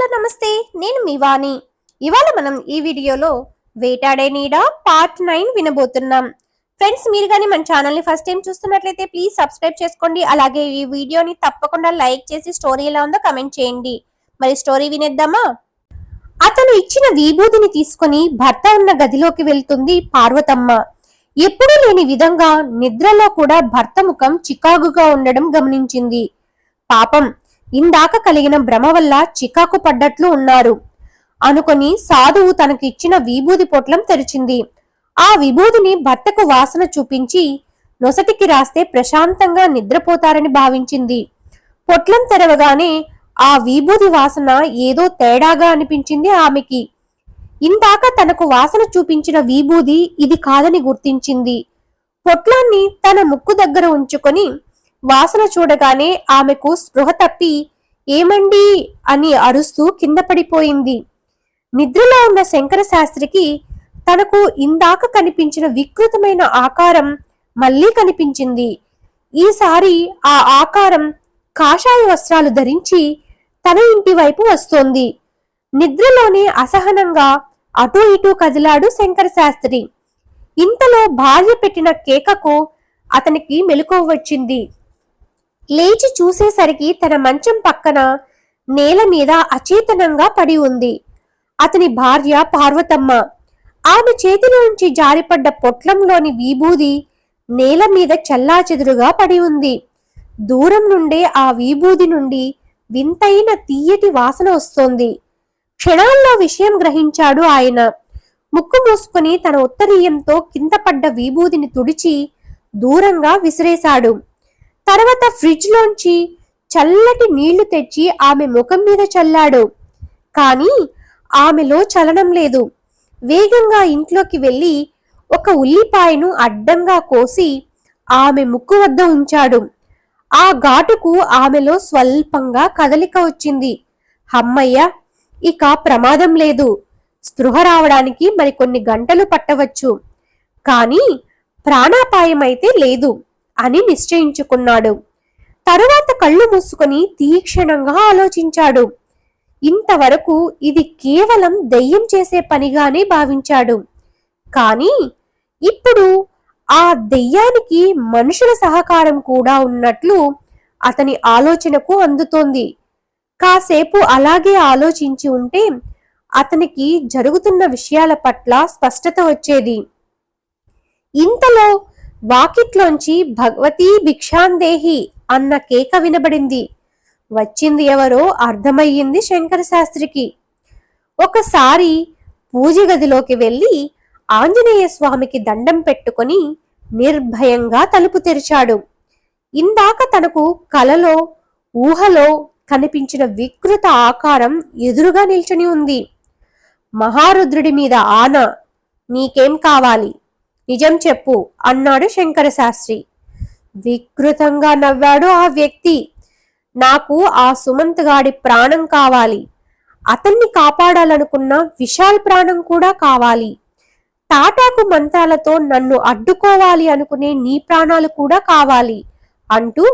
Hello నమస్తే, నేను మీ వాణి. ఇవాళ మనం ఈ వీడియోలో వేటాడే నీడ పార్ట్ 9 వినబోతున్నాం. ఫ్రెండ్స్, మీరు కానీ మన ఛానల్ని ఫస్ట్ టైం చూస్తున్నట్లయితే ప్లీజ్ సబ్స్క్రైబ్ చేసుకోండి. అలాగే ఈ వీడియోని తప్పకుండా లైక్ చేసి స్టోరీ ఎలా ఉందో కమెంట్ చేయండి. మరి స్టోరీ వినేద్దామా? అతను ఇచ్చిన విభూతిని తీసుకుని భర్త ఉన్న గదిలోకి వెళ్తుంది పార్వతమ్మ. ఎప్పుడూ లేని విధంగా నిద్రలో కూడా భర్త ముఖం చికాకుగా ఉండడం గమనించింది. పాపం, ఇందాక కలిగిన భ్రమ వల్ల చికాకు పడ్డట్లు ఉన్నారు అనుకొని సాధువు తనకి ఇచ్చిన విభూది పొట్లం తెరిచింది. ఆ విభూదిని భర్తకు వాసన చూపించి నొసటికి రాస్తే ప్రశాంతంగా నిద్రపోతారని భావించింది. పొట్లం తెరవగానే ఆ విభూది వాసన ఏదో తేడాగా అనిపించింది ఆమెకి. ఇందాక తనకు వాసన చూపించిన విభూది ఇది కాదని గుర్తించింది. పొట్లాన్ని తన ముక్కు దగ్గర ఉంచుకొని వాసన చూడగానే ఆమెకు స్పృహ తప్పి ఏమండి అని అరుస్తూ కింద పడిపోయింది. నిద్రలో ఉన్న శంకర శాస్త్రికి తనకు ఇందాక కనిపించిన వికృతమైన ఆకారం మళ్లీ కనిపించింది. ఈసారి ఆ ఆకారం కాషాయ వస్త్రాలు ధరించి తన ఇంటి వైపు వస్తోంది. నిద్రలోనే అసహనంగా అటూ ఇటూ కదిలాడు శంకర శాస్త్రి. ఇంతలో భార్య పెట్టిన కేకకు అతనికి మెలకువ వచ్చింది. లేచి చూసేసరికి తన మంచం పక్కన నేల మీద అచేతనంగా పడి ఉంది అతని భార్య పార్వతమ్మ. ఆమె చేతిలోంచి జారిపడ్డ పొట్లంలోని విభూది నేల మీద చెల్లాచెదురుగా పడి ఉంది. దూరం నుండే ఆ విభూది నుండి వింతైన తీయటి వాసన వస్తోంది. క్షణాల్లో విషయం గ్రహించాడు ఆయన. ముక్కు మూసుకుని తన ఉత్తరీయంతో కింద పడ్డ విభూదిని తుడిచి దూరంగా విసిరేశాడు. తర్వాత ఫ్రిడ్జ్ లోంచి చల్లటి నీళ్లు తెచ్చి ఆమె ముఖం మీద చల్లాడు. కానీ ఆమెలో చలనం లేదు. వేగంగా ఇంట్లోకి వెళ్లి ఒక ఉల్లిపాయను అడ్డంగా కోసి ఆమె ముక్కు వద్ద ఉంచాడు. ఆ ఘాటుకు ఆమెలో స్వల్పంగా కదలిక వచ్చింది. అమ్మయ్య, ఇక ప్రమాదం లేదు. స్పృహ రావడానికి మరికొన్ని గంటలు పట్టవచ్చు, కానీ ప్రాణాపాయమైతే లేదు అని నిశ్చయించుకున్నాడు. తరువాత కళ్ళు మూసుకొని తీక్షణంగా ఆలోచించాడు. ఇంతవరకు ఇది కేవలం దెయ్యం చేసే పనిగానే భావించాడు. కానీ ఇప్పుడు ఆ దెయ్యానికి మనుషుల సహకారం కూడా ఉన్నట్లు అతని ఆలోచనకు అందుతోంది. కాసేపు అలాగే ఆలోచించి ఉంటే అతనికి జరుగుతున్న విషయాల పట్ల స్పష్టత వచ్చేది. ఇంతలో వాకిట్లోంచి భగవతీ భిక్షాందేహి అన్న కేక వినబడింది. వచ్చింది ఎవరో అర్థమయ్యింది శంకర శాస్త్రికి. ఒకసారి పూజ గదిలోకి వెళ్లి ఆంజనేయ స్వామికి దండం పెట్టుకొని నిర్భయంగా తలుపు తెరిచాడు. ఇందాక తనకు కలలో ఊహలో కనిపించిన వికృత ఆకారం ఎదురుగా నిల్చుని ఉంది. మహారుద్రుడి మీద ఆన, నీకేం కావాలి, నిజం చెప్పు అన్నాడు శంకర శాస్త్రి. వికృతంగా నవ్వాడు ఆ వ్యక్తి. నాకు ఆ సుమంత్ గాడి ప్రాణం కావాలి. అతన్ని కాపాడాలనుకున్న విశాల్ ప్రాణం కూడా కావాలి. తాటాకు మంత్రాలతో నన్ను అడ్డుకోవాలి అనుకునే నీ ప్రాణాలు కూడా కావాలి అంటూ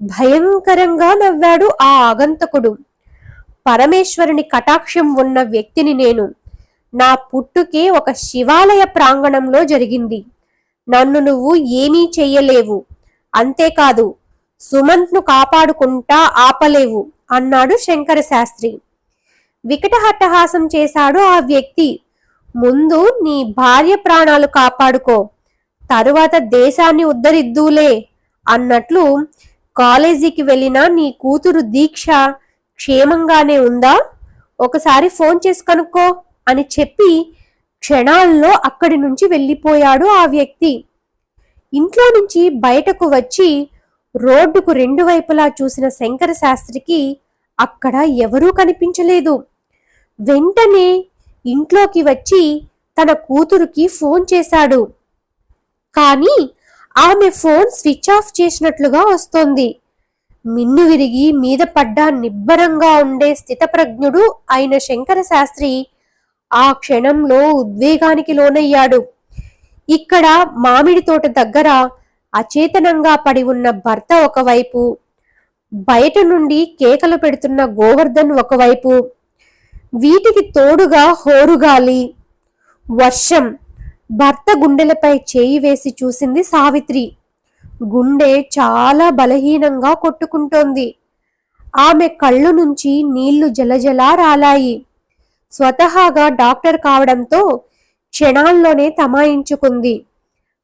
భయంకరంగా నవ్వాడు ఆ ఆగంతకుడు. పరమేశ్వరుని కటాక్షం ఉన్న వ్యక్తిని నేను. నా పుట్టుకే ఒక శివాలయ ప్రాంగణంలో జరిగింది. నన్ను నువ్వు ఏమీ చెయ్యలేవు. అంతేకాదు, సుమంత్ను కాపాడుకుంటా ఆపలేవు అన్నాడు శంకర శాస్త్రి. వికటహట్టహాసం చేశాడు ఆ వ్యక్తి. ముందు నీ భార్య ప్రాణాలు కాపాడుకో, తరువాత దేశాన్ని ఉద్ధరిద్దూలే అన్నట్లు కాలేజీకి వెళ్ళిన నీ కూతురు దీక్ష క్షేమంగానే ఉందా? ఒకసారి ఫోన్ చేసి కనుక్కో అని చెప్పి క్షణాల్లో అక్కడి నుంచి వెళ్ళిపోయాడు ఆ వ్యక్తి. ఇంట్లో నుంచి బయటకు వచ్చి రోడ్డుకు రెండు వైపులా చూసిన శంకర శాస్త్రికి అక్కడ ఎవరూ కనిపించలేదు. వెంటనే ఇంట్లోకి వచ్చి తన కూతురుకి ఫోన్ చేశాడు. కానీ ఆమె ఫోన్ స్విచ్ ఆఫ్ చేసినట్లుగా వస్తోంది. మిన్ను విరిగి మీద పడ్డ నిబ్బరంగా ఉండే స్థితప్రజ్ఞుడు అయిన శంకర శాస్త్రి ఆ క్షణంలో ఉద్వేగానికి లోనయ్యాడు. ఇక్కడ మామిడి తోట దగ్గర అచేతనంగా పడి ఉన్న భర్త ఒకవైపు, బయట నుండి కేకలు పెడుతున్న గోవర్ధన్ ఒకవైపు, వీటికి తోడుగా హోరుగాలి, వర్షం. భర్త గుండెలపై చేయి వేసి చూసింది సావిత్రి. గుండె చాలా బలహీనంగా కొట్టుకుంటోంది. ఆమె కళ్ళు నుంచి నీళ్లు జలజలా రాలాయి. స్వతహాగా డాక్టర్ కావడంతో క్షణాల్లోనే తమాయించుకుంది.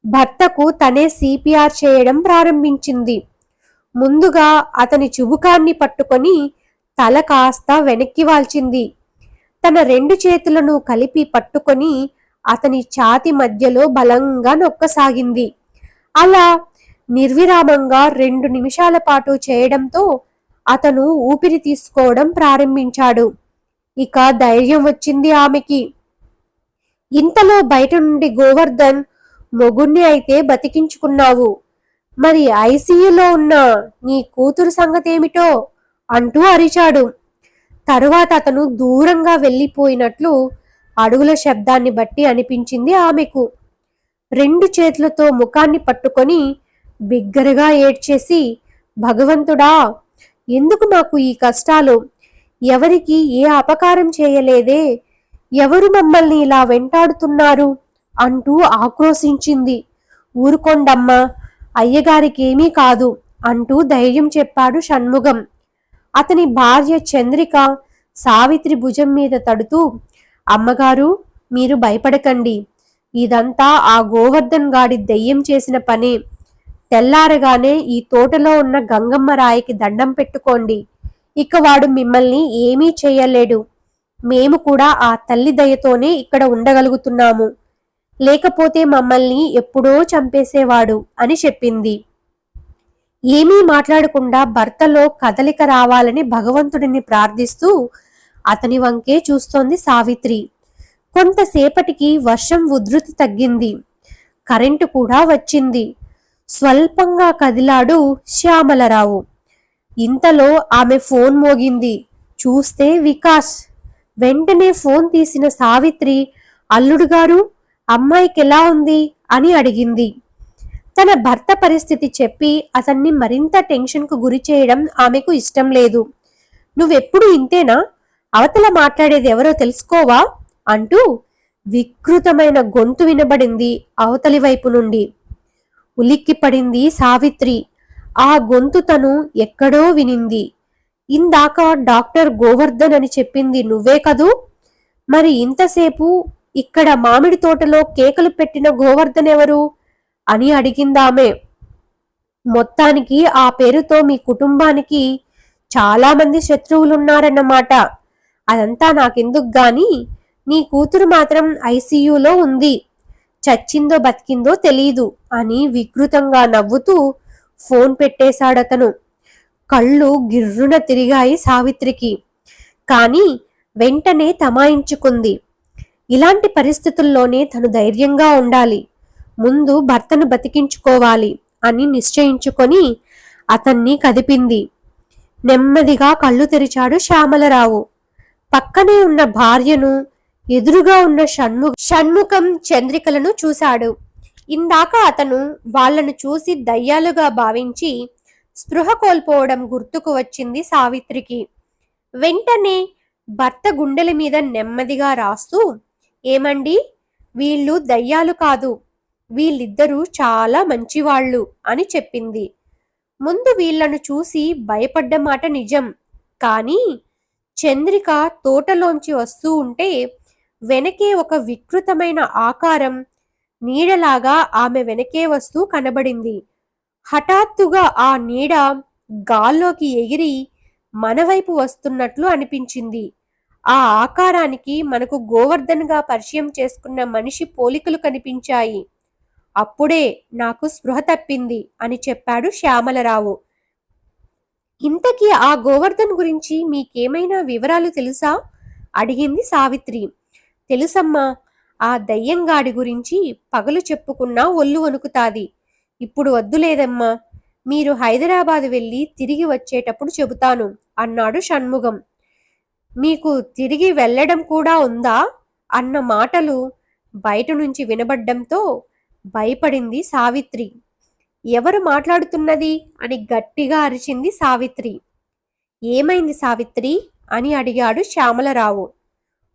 భర్తకు తనే సిపిఆర్ చేయడం ప్రారంభించింది. ముందుగా అతని చుబుకాన్ని పట్టుకొని తల కాస్త వెనక్కి వాల్చింది. తన 2 చేతులను కలిపి పట్టుకొని అతని ఛాతి మధ్యలో బలంగా నొక్కసాగింది. అలా నిర్విరామంగా 2 నిమిషాల పాటు చేయడంతో అతను ఊపిరి తీసుకోవడం ప్రారంభించాడు. ఇక ధైర్యం వచ్చింది ఆమెకి. ఇంతలో బయట నుండి గోవర్ధన్, మొగుణ్ణి అయితే బతికించుకున్నావు, మరి ఐసీయూలో ఉన్న నీ కూతురు సంగతేమిటో అంటూ అరిచాడు. తరువాత అతను దూరంగా వెళ్ళిపోయినట్లు అడుగుల శబ్దాన్ని బట్టి అనిపించింది ఆమెకు. 2 చేతులతో ముఖాన్ని పట్టుకొని బిగ్గరగా ఏడ్చేసి, భగవంతుడా, ఎందుకు నాకు ఈ కష్టాలు? ఎవరికి ఏ అపకారం చేయలేదే, ఎవరు మమ్మల్ని ఇలా వెంటాడుతున్నారు అంటూ ఆక్రోశించింది. ఊరుకోండమ్మా, అయ్యగారికి ఏమీ కాదు అంటూ ధైర్యం చెప్పాడు షణ్ముగం. అతని భార్య చంద్రిక సావిత్రి భుజం మీద తడుతూ, అమ్మగారు, మీరు భయపడకండి, ఇదంతా ఆ గోవర్ధన్ గాడి దెయ్యం చేసిన పనే. తెల్లారగానే ఈ తోటలో ఉన్న గంగమ్మ రాయికి దండం పెట్టుకోండి, ఇక వాడు మిమ్మల్ని ఏమీ చేయలేడు. మేము కూడా ఆ తల్లి దయతోనే ఇక్కడ ఉండగలుగుతున్నాము, లేకపోతే మమ్మల్ని ఎప్పుడో చంపేసేవాడు అని చెప్పింది. ఏమీ మాట్లాడకుండా భర్తలో కదలిక రావాలని భగవంతుడిని ప్రార్థిస్తూ అతని వంకే చూస్తోంది సావిత్రి. కొంతసేపటికి వర్షం ఉధృతి తగ్గింది. కరెంటు కూడా వచ్చింది. స్వల్పంగా కదిలాడు శ్యామలరావు. ఇంతలో ఆమె ఫోన్ మోగింది. చూస్తే వికాస్. వెంటనే ఫోన్ తీసిన సావిత్రి, అల్లుడు గారు, అమ్మాయికి ఎలా ఉంది అని అడిగింది. తన భర్త పరిస్థితి చెప్పి అతన్ని మరింత టెన్షన్కు గురి చేయడం ఆమెకు ఇష్టం లేదు. నువ్వెప్పుడు ఇంతేనా? అవతల మాట్లాడేది ఎవరో తెలుసుకోవా అంటూ వికృతమైన గొంతు వినబడింది అవతలి వైపు నుండి. ఉలిక్కిపడింది సావిత్రి. ఆ గొంతు తను ఎక్కడో వినింది. ఇందాక డాక్టర్ గోవర్ధన్ అని చెప్పింది నువ్వే కదూ? మరి ఇంతసేపు ఇక్కడ మామిడి తోటలో కేకలు పెట్టిన గోవర్ధన్ ఎవరు అని అడిగిందామె. మొత్తానికి ఆ పేరుతో మీ కుటుంబానికి చాలా మంది శత్రువులున్నారన్నమాట. అదంతా నాకెందుకు గాని, నీ కూతురు మాత్రం ఐసీయూలో ఉంది, చచ్చిందో బతికిందో తెలీదు అని వికృతంగా నవ్వుతూ ఫోన్ పెట్టేశాడతను. కళ్ళు గిర్రున తిరిగాయి సావిత్రికి. కానీ వెంటనే తమాయించుకుంది. ఇలాంటి పరిస్థితుల్లోనే తను ధైర్యంగా ఉండాలి, ముందు భర్తను బతికించుకోవాలి అని నిశ్చయించుకొని అతన్ని కదిపింది. నెమ్మదిగా కళ్ళు తెరిచాడు శ్యామలరావు. పక్కనే ఉన్న భార్యను, ఎదురుగా ఉన్న షణ్ముఖం, చంద్రికలను చూశాడు. ఇందాక అతను వాళ్లను చూసి దయ్యాలుగా భావించి స్పృహ కోల్పోవడం గుర్తుకు వచ్చింది సావిత్రికి. వెంటనే భర్త గుండెల మీద నెమ్మదిగా రాస్తూ, ఏమండి, వీళ్ళు దయ్యాలు కాదు, వీళ్ళిద్దరూ చాలా మంచివాళ్ళు అని చెప్పింది. ముందు వీళ్లను చూసి భయపడ్డ మాట నిజం, కానీ చంద్రిక తోటలోంచి వస్తూ ఉంటే వెనకే ఒక వికృతమైన ఆకారం నీడలాగా ఆమె వెనకే వస్తూ కనబడింది. హఠాత్తుగా ఆ నీడ గాల్లోకి ఎగిరి మన వైపు వస్తున్నట్లు అనిపించింది. ఆ ఆకారానికి మనకు గోవర్ధన్గా పరిచయం చేసుకున్న మనిషి పోలికలు కనిపించాయి. అప్పుడే నాకు స్పృహ తప్పింది అని చెప్పాడు శ్యామలరావు. ఇంతకీ ఆ గోవర్ధన్ గురించి మీకేమైనా వివరాలు తెలుసా అడిగింది సావిత్రి. తెలుసమ్మా, ఆ దయ్యంగాడి గురించి పగలు చెప్పుకున్నా ఒళ్ళు వణుకుతాది. ఇప్పుడు వద్దులేదమ్మా, మీరు హైదరాబాద్ వెళ్ళి తిరిగి వచ్చేటప్పుడు చెబుతాను అన్నాడు షణ్ముగం. మీకు తిరిగి వెళ్ళడం కూడా ఉందా అన్న మాటలు బయట నుంచి వినబడ్డంతో భయపడింది సావిత్రి. ఎవరు మాట్లాడుతున్నది అని గట్టిగా అరిచింది సావిత్రి. ఏమైంది సావిత్రి అని అడిగాడు శ్యామలరావు.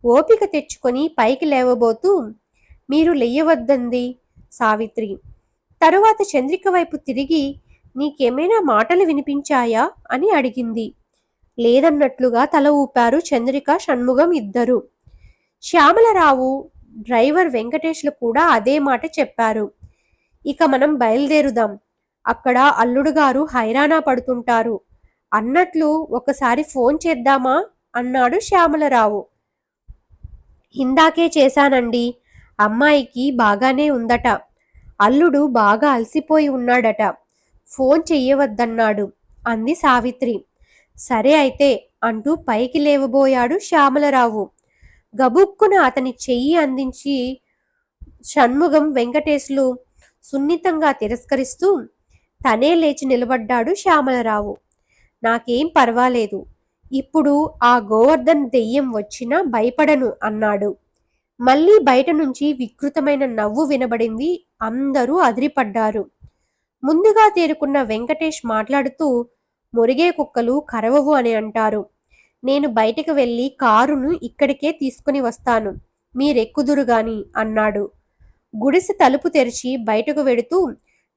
ఓపిక తెచ్చుకొని పైకి లేవబోతూ మీరు లెయ్యవద్దంది సావిత్రి. తరువాత చంద్రిక వైపు తిరిగి నీకేమైనా మాటలు వినిపించాయా అని అడిగింది. లేదన్నట్లుగా తల ఊపారు చంద్రిక షణ్ముగం ఇద్దరు. శ్యామలరావు డ్రైవర్ వెంకటేష్లు కూడా అదే మాట చెప్పారు. ఇక మనం బయలుదేరుదాం, అక్కడ అల్లుడు గారు హైరానా పడుతుంటారు అన్నట్లు ఒకసారి ఫోన్ చేద్దామా అన్నాడు శ్యామలరావు. ఇందాకే చేశానండి, అమ్మాయికి బాగానే ఉందట, అల్లుడు బాగా అలసిపోయి ఉన్నాడట, ఫోన్ చెయ్యవద్దన్నాడు అంది సావిత్రి. సరే అయితే అంటూ పైకి లేవబోయాడు శ్యామలరావు. గబుక్కున అతని చెయ్యి అందించి షణ్ముగం వెంకటేశ్లు సున్నితంగా తిరస్కరిస్తూ తనే లేచి నిలబడ్డాడు శ్యామలరావు. నాకేం పర్వాలేదు, ఇప్పుడు ఆ గోవర్ధన్ దెయ్యం వచ్చినా భయపడను అన్నాడు. మళ్ళీ బయట నుంచి వికృతమైన నవ్వు వినబడింది. అందరూ అదిరిపడ్డారు. ముందుగా తేరుకున్న వెంకటేష్ మాట్లాడుతూ మురిగే కుక్కలు కరవవు అని అంటారు. నేను బయటకు వెళ్ళి కారును ఇక్కడికే తీసుకుని వస్తాను, మీరెక్కుదురుగాని అన్నాడు. గుడిసె తలుపు తెరిచి బయటకు వెడుతూ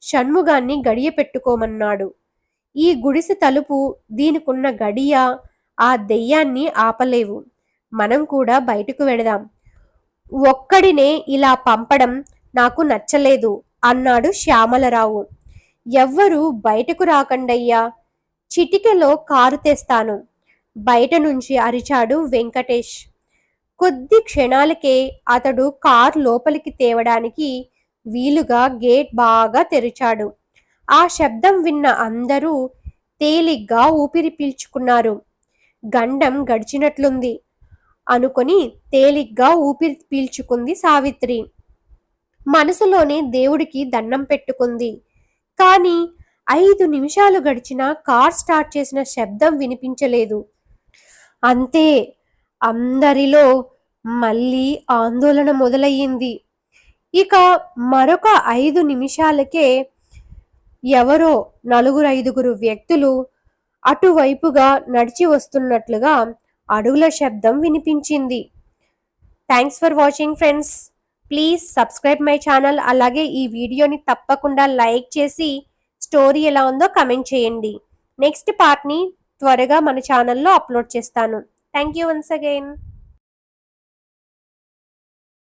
షణ్ముగాన్ని గడియ పెట్టుకోమన్నాడు. ఈ గుడిసె తలుపు, దీనికున్న గడియ ఆ దెయ్యాన్ని ఆపలేవు. మనం కూడా బయటకు వెడదాం. ఒక్కడినే ఇలా పంపడం నాకు నచ్చలేదు అన్నాడు శ్యామలరావు. ఎవ్వరూ బయటకు రాకండయ్యా, చిటికెలో కారు తెస్తాను బయట నుంచి అరిచాడు వెంకటేష్. కొద్ది క్షణాలకే అతడు కారు లోపలికి తేవడానికి వీలుగా గేట్ బాగా తెరిచాడు. ఆ శబ్దం విన్న అందరూ తేలిగ్గా ఊపిరి పీల్చుకున్నారు. గండం గడిచినట్లుంది అనుకొని తేలిగ్గా ఊపిరి పీల్చుకుంది సావిత్రి. మనసులోనే దేవుడికి దండం పెట్టుకుంది. కానీ 5 నిమిషాలు గడిచినా కార్ స్టార్ట్ చేసిన శబ్దం వినిపించలేదు. అంతే, అందరిలో మళ్ళీ ఆందోళన మొదలయ్యింది. ఇక మరొక 5 నిమిషాలకే ఎవరో 4-5 వ్యక్తులు అటువైపుగా నడిచి వస్తున్నట్లుగా అడుగుల శబ్దం వినిపించింది. Thanks for watching friends. Please subscribe my channel. అలాగే ఈ వీడియోని తప్పకుండా లైక్ చేసి స్టోరీ ఎలా ఉందో కమెంట్ చేయండి. నెక్స్ట్ పార్ట్ని త్వరగా మన ఛానల్లో అప్లోడ్ చేస్తాను. Thank you once again.